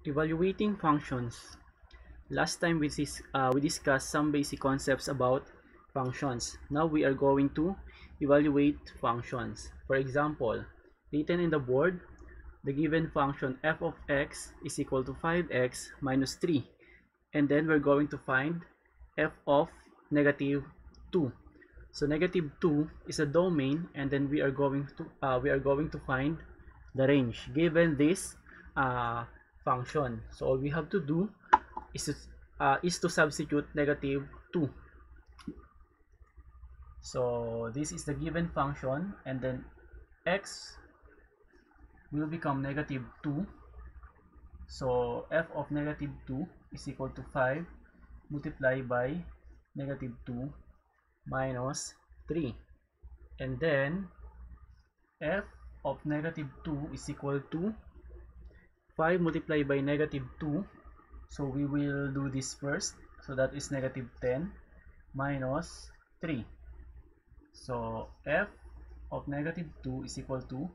Evaluating functions. Last time we discussed some basic concepts about functions. Now we are going to evaluate functions. For example, written in the board, the given function f of x is equal to 5x minus 3. And then we're going to find f of negative 2. So negative 2 is a domain, and then we are going to find the range given this function. So all we have to do is to substitute negative 2. So this is the given function, and then x will become negative 2. So f of negative 2 is equal to 5 multiplied by negative 2 minus 3. And then f of negative 2 is equal to 5 multiplied by negative 2. So we will do this first. So that is negative 10 minus 3. So f of negative 2 is equal to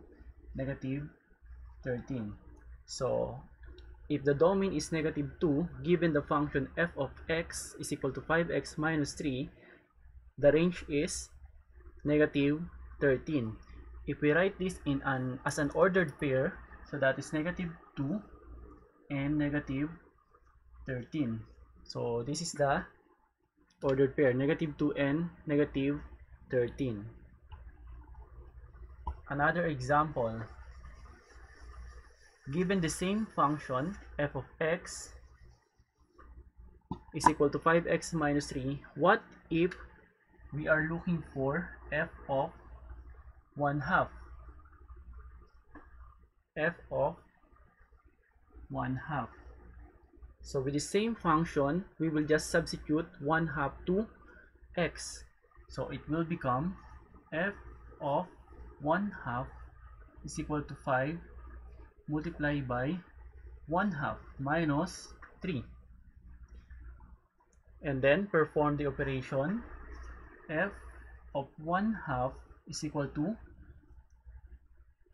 negative 13. So if the domain is negative 2, given the function f of x is equal to 5x minus 3, the range is negative 13. If we write this as an ordered pair, so that is negative 2 and negative 13. So this is the ordered pair, negative 2 and negative 13. Another example, given the same function f of x is equal to 5x minus 3, what if we are looking for f of 1/2? F of 1/2. So with the same function, we will just substitute 1/2 to x. So it will become f of 1/2 is equal to 5 multiplied by 1/2 minus 3. And then perform the operation. F of 1/2 is equal to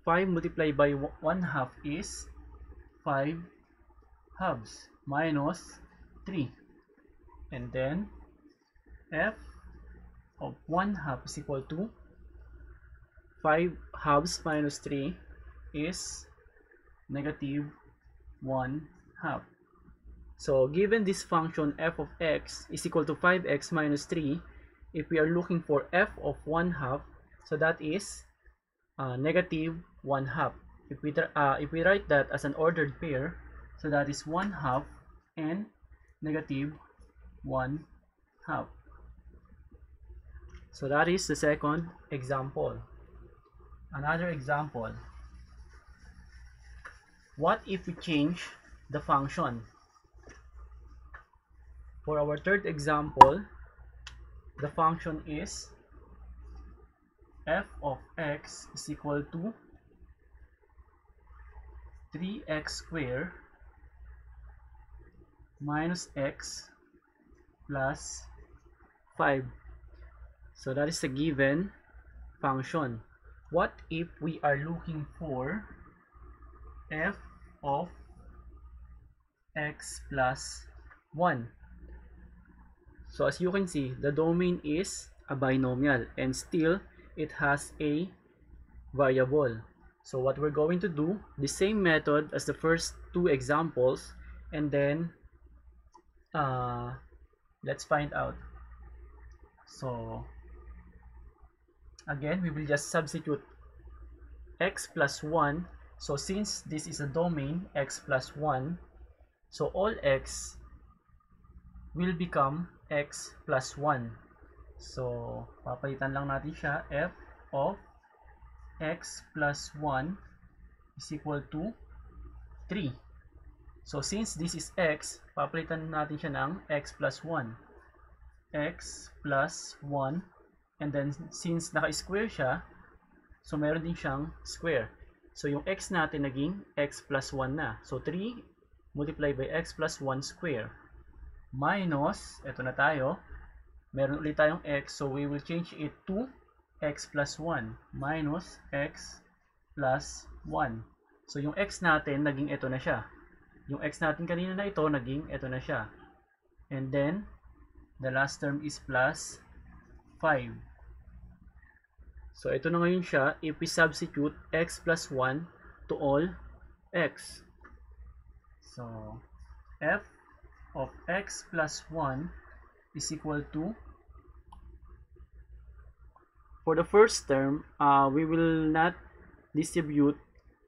5 multiplied by 1/2 is 5 halves minus 3. And then f of 1/2 is equal to 5 halves minus 3 is negative 1/2. So given this function f of x is equal to 5x minus 3, if we are looking for f of 1/2, so that is negative 1/2. If we write that as an ordered pair, so that is 1/2 and negative 1/2. So that is the second example. Another example, what if we change the function? For our third example, the function is f of x is equal to 3x squared minus x plus 5. So that is a given function. What if we are looking for f of x plus 1? So as you can see, the domain is a binomial and still it has a variable. So what we're going to do, the same method as the first two examples, and then let's find out. So again, we will just substitute x plus 1. So since this is a domain x plus 1, so all x will become x plus 1. So papalitan lang natin siya, f of x plus 1 is equal to 3. So since this is x, papalitan natin siya ng x plus 1. X plus 1, and then since naka-square siya, so meron din siyang square. So yung x natin naging x plus 1 na. So 3 multiplied by x plus 1 square minus, eto na tayo, meron ulit tayong x, so we will change it to x plus 1 minus x plus 1. So yung x natin naging ito na siya. Yung x natin kanina na ito, naging ito na siya. And then, the last term is plus 5. So, ito na ngayon siya if we substitute x plus 1 to all x. So, f of x plus 1 is equal to, for the first term, we will not distribute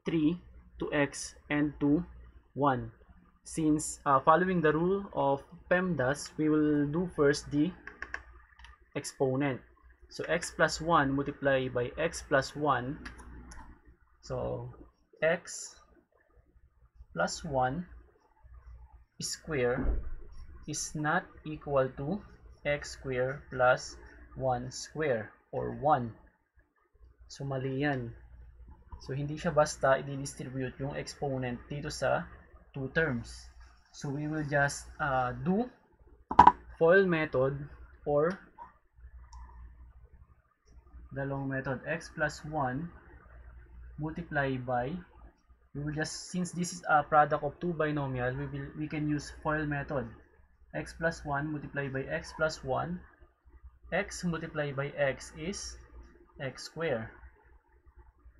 3 to x and to 1. Since following the rule of PEMDAS, we will do first the exponent. So x plus 1 multiplied by x plus 1. So x plus 1 square is not equal to x square plus 1 square or 1. So mali yan. So hindi siya basta i-distribute yung exponent dito sa two terms. So we will just do FOIL method or dalawang method, x plus 1 multiply by, we will just, since this is a product of two binomials, we can use FOIL method. X plus 1 multiply by x plus 1. X multiply by x is x square.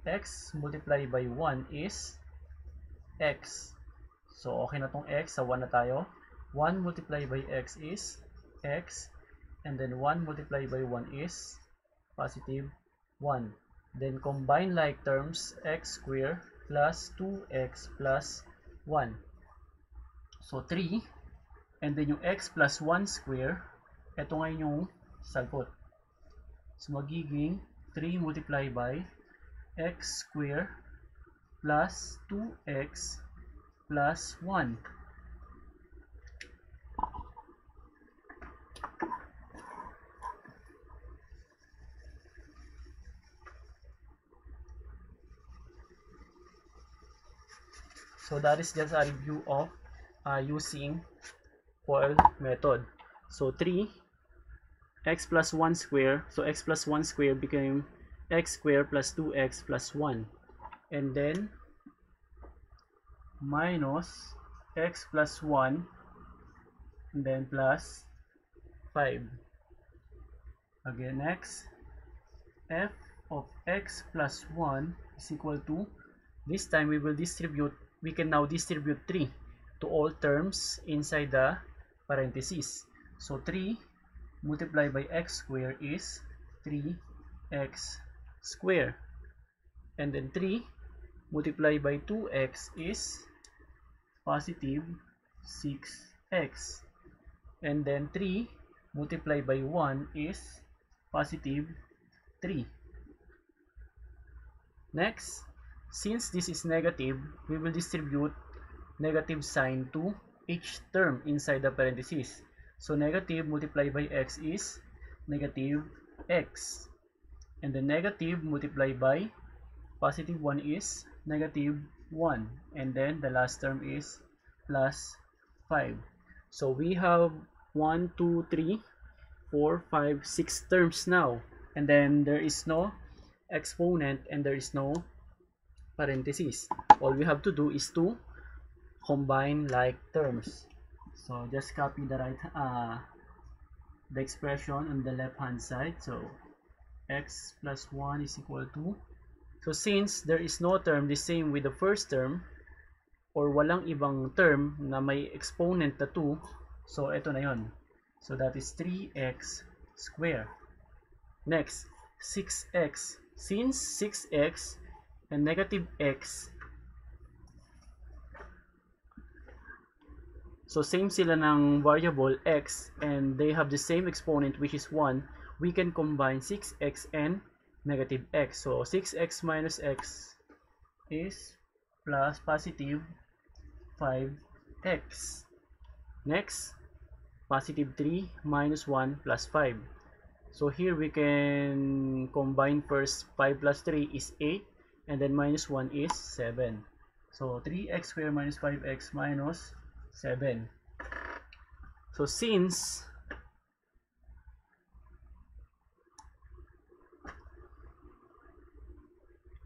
X multiply by 1 is x. So okay na tong x, sa 1 na tayo. 1 multiply by x is x, and then 1 multiply by 1 is positive 1. Then combine like terms, x square plus 2x plus 1. So 3, and then yung x plus 1 square, ito ngayon yung sagot. So magiging 3 multiply by x square plus 2x plus 1. So that is just a review of using FOIL method. So 3 x plus 1 square, so x plus 1 square became x square plus 2x plus 1, and then minus x plus 1 and then plus 5. Again, next, f of x plus 1 is equal to, this time we will distribute, we can now distribute 3 to all terms inside the parentheses. So 3 multiplied by x square is 3x square, and then 3 multiplied by 2x is positive 6x, and then 3 multiplied by 1 is positive 3. Next, since this is negative, we will distribute negative sign to each term inside the parentheses. So negative multiplied by x is negative x, and the negative multiplied by positive 1 is negative 1, and then the last term is plus 5. So we have 1, 2, 3, 4, 5, 6 terms now, and then there is no exponent and there is no parentheses. All we have to do is to combine like terms. So just copy the the expression on the left hand side. So x plus 1 is equal to, so since there is no term the same with the first term, or walang ibang term na may exponent na 2, so ito na yon. So that is 3x square. Next, 6x. Since 6x and negative x, so same sila ng variable x and they have the same exponent which is 1, we can combine 6x and negative x. So 6x minus x is plus positive 5x. Next, positive 3 minus 1 plus 5. So here we can combine first 5 plus 3 is 8, and then minus 1 is 7. So 3x squared minus 5x minus 7. So since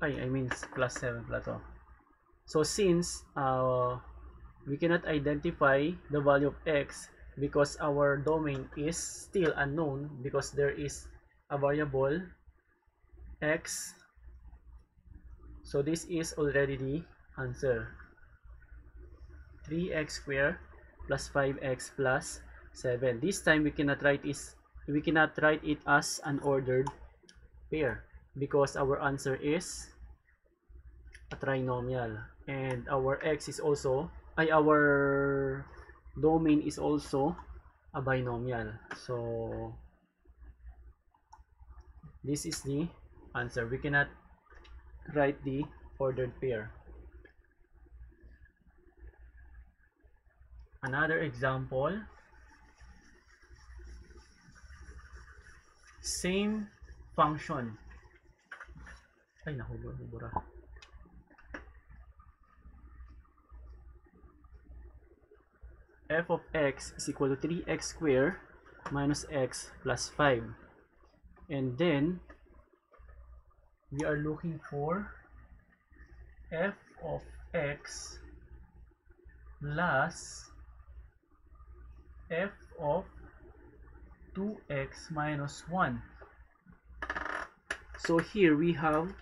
I mean plus 7 pala to. So since we cannot identify the value of x because our domain is still unknown because there is a variable x. So this is already the answer. 3x squared plus 5x plus 7. This time we cannot write it as an ordered pair because our answer is a trinomial, and our x is also our domain is also a binomial. So this is the answer. We cannot write the ordered pair. Another example, same function. Ay, nahubura. F of x is equal to 3x squared minus x plus 5. And then, we are looking for f of x plus f of 2x minus 1. So here we have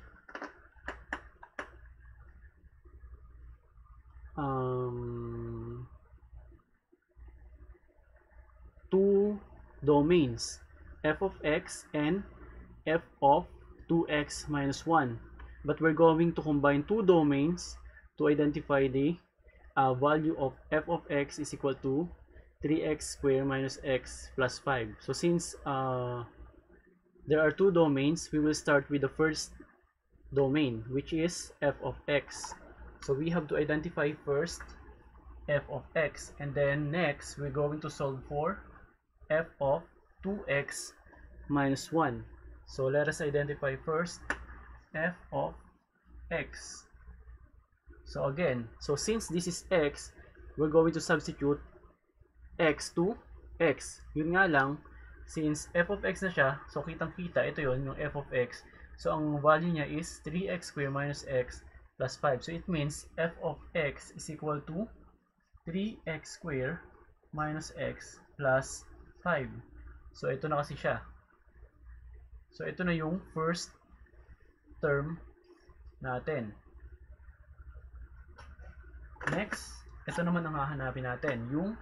two domains, f of x and f of 2x minus 1. But we're going to combine two domains to identify the value of f of x is equal to 3x squared minus x plus 5. So since there are two domains, we will start with the first domain, which is f of x. So we have to identify first f of x, and then next we're going to solve for f of 2x minus 1. So let us identify first f of x. So again, since this is x, we're going to substitute x to x. Yun nga lang, since f of x na siya, so kitang-kita, ito yun, yung f of x. So ang value niya is 3x squared minus x plus 5. So it means f of x is equal to 3x squared minus x plus 5. So ito na kasi siya. So ito na yung first term natin. Next, ito naman ang hahanapin natin, yung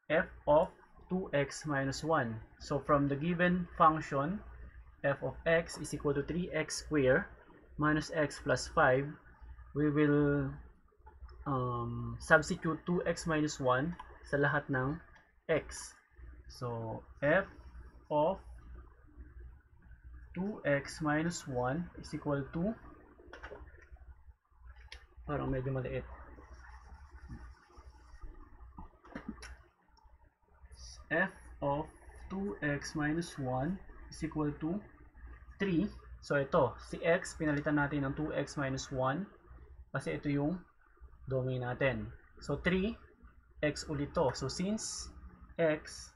f of 2x minus 1. So from the given function, f of x is equal to 3x squared minus x plus 5, we will substitute 2x minus 1 sa lahat ng x. So f of 2x minus 1 is equal to, parang medyo maliit, f of 2x minus 1 is equal to 3. So ito, si x, pinalitan natin ng 2x minus 1 kasi ito yung domain natin. So 3x ulit to. So since x,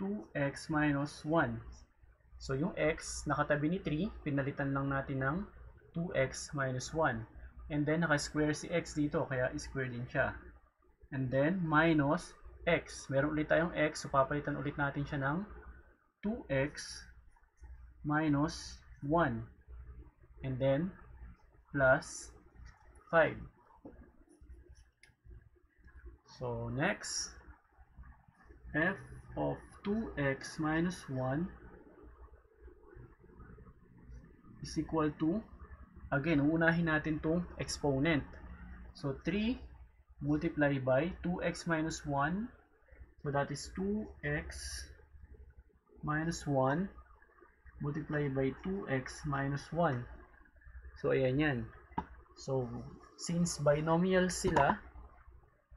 2x minus 1. So yung x nakatabi ni 3, pinalitan lang natin ng 2x minus 1. And then naka-square si x dito, kaya square din siya. And then minus x. Meron ulit tayong x, so papalitan ulit natin siya ng 2x minus 1. And then plus 5. So next, f of 2x minus 1 is equal to, again, uunahin natin itong exponent. So 3 multiplied by 2x minus 1. So that is 2x minus 1 multiplied by 2x minus 1. So ayan yan. So since binomial sila,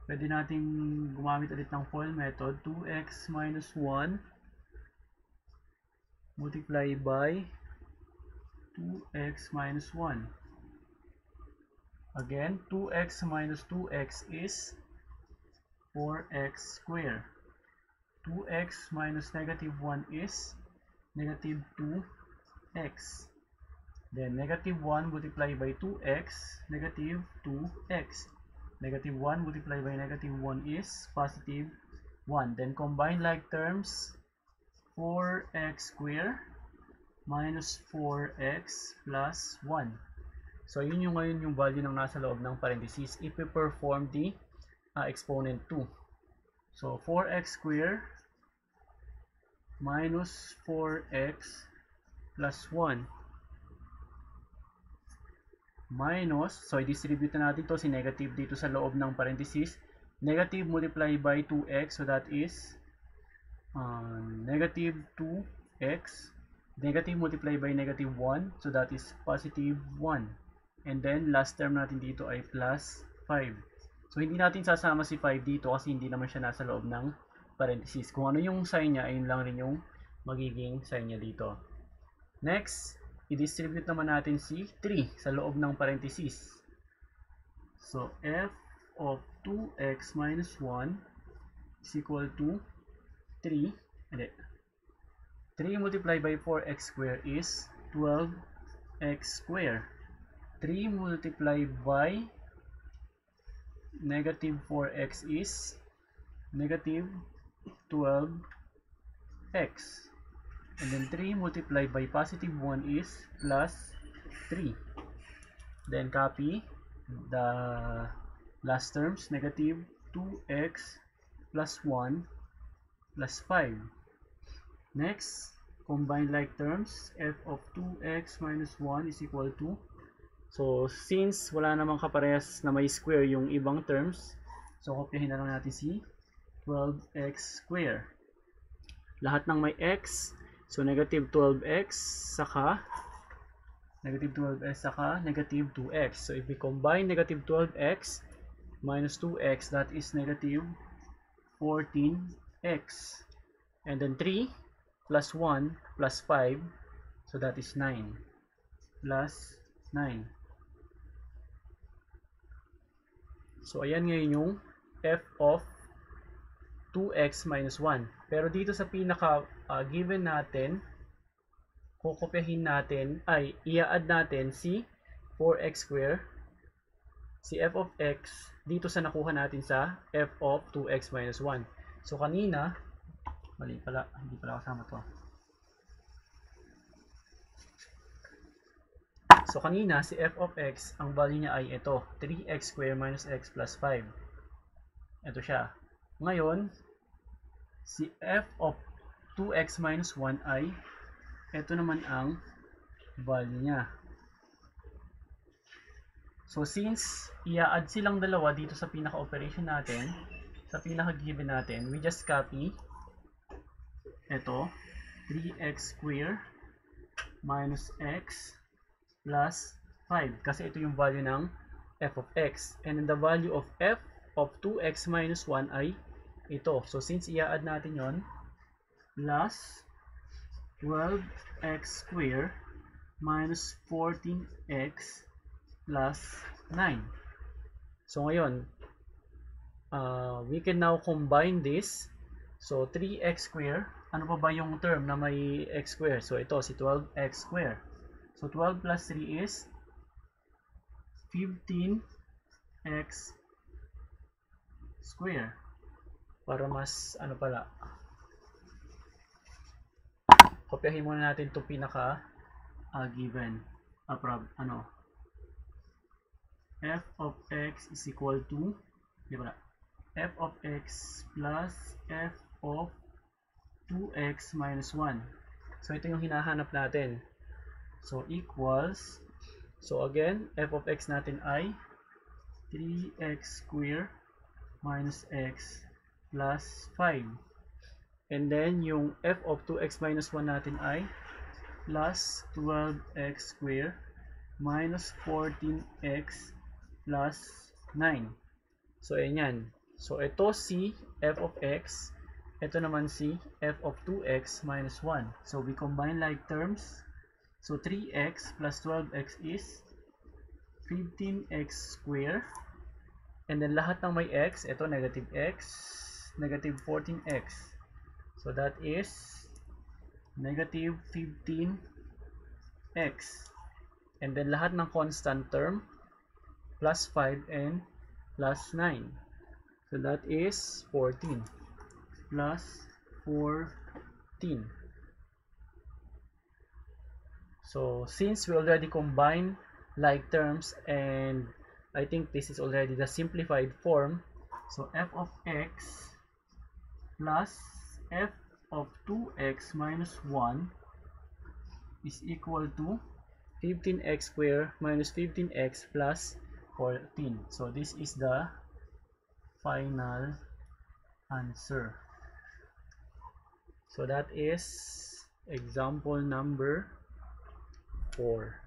pwede nating gumamit ulit ng FOIL method. 2x minus 1 multiplied by 2x minus 1. Again, 2x minus 2x is 4x squared. 2x minus negative 1 is negative 2x. Then negative 1 multiplied by 2x, negative 2x. Negative 1 multiplied by negative 1 is positive 1. Then combine like terms, 4x squared minus 4x plus 1. So yun yung ngayon yung value ng nasa loob ng parenthesis if we perform the exponent 2. So 4x squared minus 4x plus 1 minus, so i-distribute na natin to si negative dito sa loob ng parenthesis. Negative multiplied by 2x, so that is negative 2x. Negative multiplied by negative 1, so that is positive 1. And then last term natin dito ay plus 5. So hindi natin sasama si 5 dito kasi hindi naman siya nasa loob ng parenthesis. Kung ano yung sign niya, ayun lang rin yung magiging sign niya dito. Next, i-distribute naman natin si 3 sa loob ng parenthesis. So, f of 2x minus 1 is equal to 3. 3 multiplied by 4x squared is 12x squared. 3 multiplied by negative 4x is negative 12x. And then 3 multiplied by positive 1 is plus 3. Then copy the last terms, negative 2x plus 1 plus 5. Next, combine like terms, f of 2x minus 1 is equal to, so since wala namang kaparehas na may square yung ibang terms, so kopyahin na lang natin si 12x squared. Lahat ng may x, so negative 12x saka negative 2x. So if we combine negative 12x minus 2x, that is negative 14x. And then 3 plus 1 plus 5, so that is 9. Plus 9. So ayan ngayon yung f of 2x minus 1. Pero dito sa pinaka given natin, kukopyahin natin, i-add natin si 4x squared, si f of x, dito sa nakuha natin sa f of 2x minus 1. So kanina, mali pala, hindi pala kasama to. So kanina, si f of x, ang value niya ay ito, 3x squared minus x plus 5. Ito siya. Ngayon, si f of 2x minus 1 ay ito naman ang value niya. So since i-add silang dalawa dito sa pinaka-operation natin, sa pinaka-given natin, we just copy ito, 3x squared minus x plus 5. Kasi ito yung value ng f of x. And then the value of f of 2x minus 1 ay ito. So since i-add natin yon, plus 12x squared minus 14x plus 9. So ngayon, we can now combine this. So 3x squared, ano pa ba yung term na may x squared? So ito, si 12x squared. So 12 plus 3 is 15x squared. Para mas ano pala, kopyahin muna natin ito pinaka given f of x is equal to, di ba, f of x plus f of 2x minus 1. So ito yung hinahanap natin. So equals, so again, f of x natin ay 3x squared minus x plus 5. And then yung f of 2x minus 1 natin ay plus 12x squared minus 14x plus 9. So ayan yan. So ito si f of x, ito naman si f of 2x minus 1. So we combine like terms. So 3x plus 12x is 15x squared. And then lahat ng may x, ito negative x, negative 14x. So that is negative 15x. And then lahat ng constant term, plus 5 and plus 9. So that is 14 plus 14. So since we already combine like terms, and I think this is already the simplified form, so f of x plus f of 2x minus 1 is equal to 15x squared minus 15x plus 14. So this is the final answer. So that is example number 4.